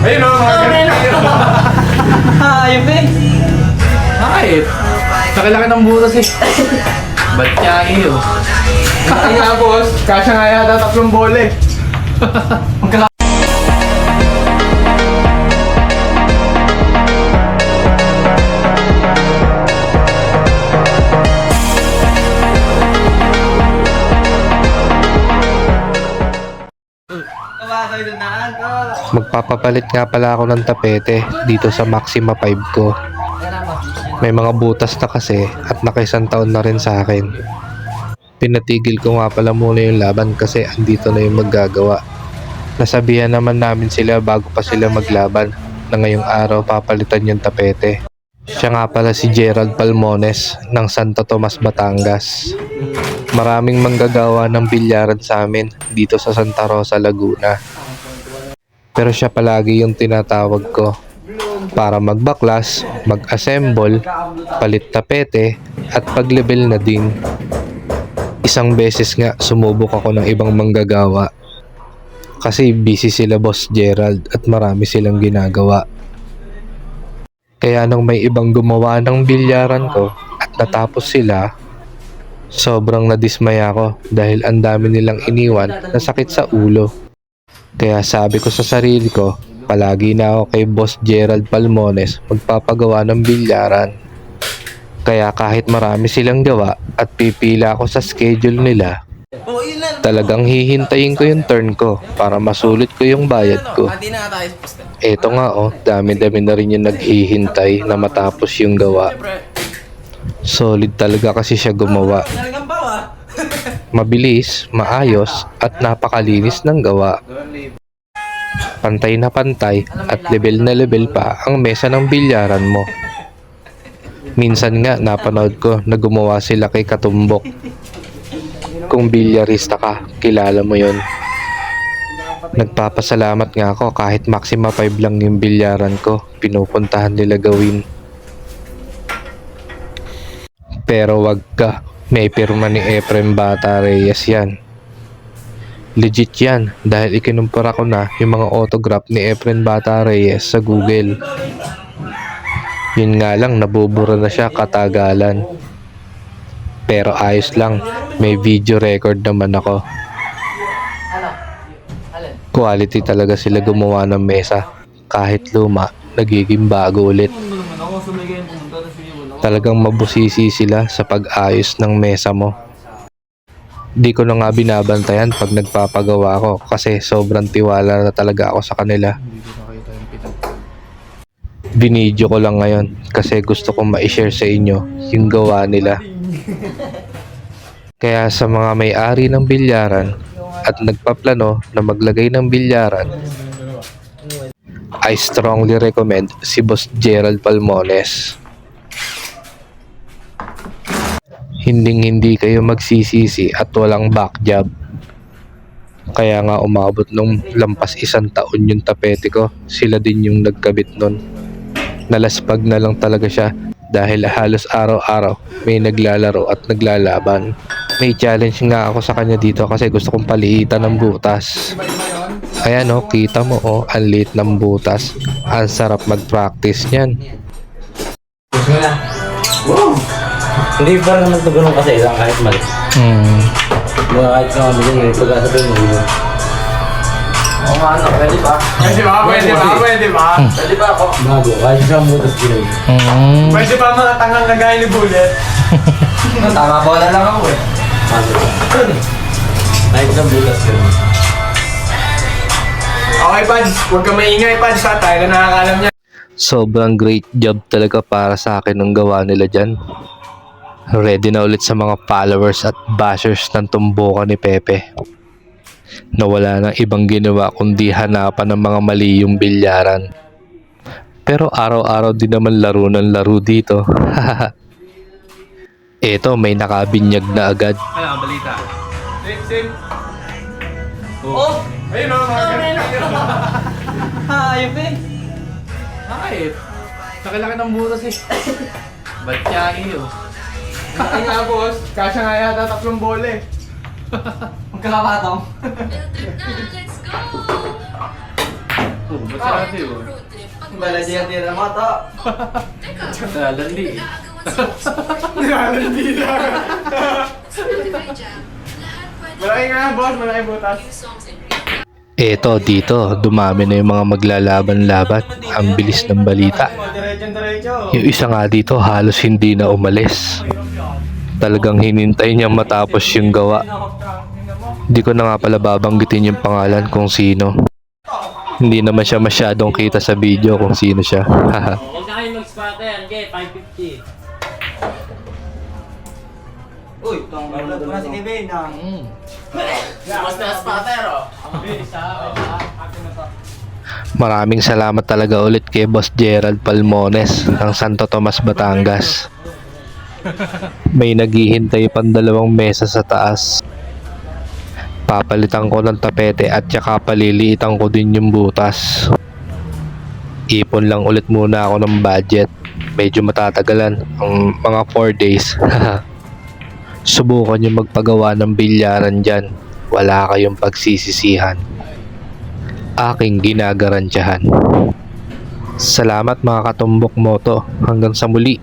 Ayun o, mga ganito. Ayun eh. Bakit? Laki-laki ng butas eh. Ba't kaya iyo? Ay nga boss, kasya nga yata 3 bola eh. Magpapapalit nga pala ako ng tapete dito sa Maxima 5 ko. May mga butas na kasi at nakaisang taon na rin sa akin. Pinatigil ko nga pala muna yung laban kasi andito na yung maggagawa. Nasabihan naman namin sila bago pa sila maglaban na ngayong araw papalitan yung tapete. Siya nga pala si Gerald Palmones ng Santo Tomas, Batangas. Maraming manggagawa ng bilyaran sa amin dito sa Santa Rosa, Laguna. Pero siya palagi yung tinatawag ko para magbaklas, mag-assemble, palit tapete at pag-level na din. Isang beses nga sumubok ako ng ibang manggagawa kasi busy sila Boss Gerald at marami silang ginagawa. Kaya nang may ibang gumawa ng bilyaran ko at natapos sila, sobrang nadismaya ako dahil ang dami nilang iniwan na sakit sa ulo. Kaya sabi ko sa sarili ko, palagi na ako kay Boss Gerald Palmones magpapagawa ng bilyaran. Kaya kahit marami silang gawa at pipila ako sa schedule nila, talagang hihintayin ko yung turn ko para masulit ko yung bayad ko. Eto nga dami-dami na rin yung naghihintay na matapos yung gawa. Solid talaga kasi siya gumawa. Mabilis, maayos at napakalinis ng gawa. Pantay na pantay at level na level pa ang mesa ng bilyaran mo. Minsan nga napanood ko na gumawa sila kay Katumbok. Kung bilyarista ka, kilala mo yon. Nagpapasalamat nga ako kahit Maxima 5 lang yung bilyaran ko, pinupuntahan nila gawin. Pero wag ka, may pirma ni Efrem Bata Reyes yan. Legit yan dahil ikinumpara ko na yung mga autograph ni Efrem Bata Reyes sa Google. Yun nga lang, nabubura na siya katagalan. Pero ayos lang, may video record naman ako. Quality talaga sila gumawa ng mesa. Kahit luma, nagiging bago ulit. Talagang mabusisi sila sa pag-ayos ng mesa mo. Di ko na nga binabantayan pag nagpapagawa ako kasi sobrang tiwala na talaga ako sa kanila. Binidyo ko lang ngayon kasi gusto kong ma-share sa inyo yung gawa nila. Kaya sa mga may-ari ng bilyaran at nagpaplano na maglagay ng bilyaran, I strongly recommend si Boss Gerald Palmones. Hindi kayo magsisisi at walang back job. Kaya nga umabot nung lampas 1 taon yung tapete ko, sila din yung nagkabit nun. Nalaspag na lang talaga siya dahil halos araw-araw may naglalaro at naglalaban. May challenge nga ako sa kanya dito kasi gusto kong paliitan ng butas. Ayan kita mo ang liit ng butas. Ang sarap mag-practice niyan. Wow! Hindi pa rin naman ito ganun kasi lang kahit mali. Kahit sa mga bigyan may pag-asabi mo yun. Oo nga pwede ba? Pwede ba? Pwede ba ako? Bago, kahit sa butas ginoy. Pwede ba mga tangang nagaya ni Bullet? Tama bola lang ako eh. Kahit sa butas gano'n. Okay Pads, huwag ka maingay Pads ha, tayo na nakakalam niya. Sobrang great job talaga para sa akin ng gawa nila dyan. Ready na ulit sa mga followers at bashers ng tumbukan ni Pepe. Na wala nang ibang ginawa kundi hanapan ng mga mali yung bilyaran. Pero araw-araw din naman laro ng laro dito. Eto, may nakabinyag na agad. Ano ang balita? Sim. Oh! Ayun o, mga ganito. Ayun eh. Bakit? Laki-laki ng butas eh. Ba't kaya iyo? Ay nga boss, kasya nga yata 3 bola eh. Magkakapatong. Dati yun. Bala dyan tira mo to. Nalandi. Nalandi na. Malaki nga, boss. Malaki butas. Eto dito, dumami na yung mga maglalaban-laban. Ang bilis ng balita. Diretso. Yung isa nga dito halos hindi na umalis. Talagang hinintay niya matapos yung gawa. Hindi ko na nga pala babanggitin yung pangalan kung sino. Hindi naman siya masyadong kita sa video kung sino siya. Huwag na kayo mag-spotter. Okay, 550. Uy, tungkol ko na si Kevin. Mas na spotter, oh. Maraming salamat talaga ulit kay Boss Gerald Palmones ng Santo Tomas, Batangas. May naghihintay pang 2 mesa sa taas. Papalitan ko ng tapete at saka paliliitan ko din yung butas. Ipon lang ulit muna ako ng budget. Medyo matatagalan ang mga 4 days. Subukan nyo magpagawa ng bilyaran dyan. Wala kayong pagsisisihan. Aking ginagarantiyahan. Salamat mga katumbok moto. Hanggang sa muli.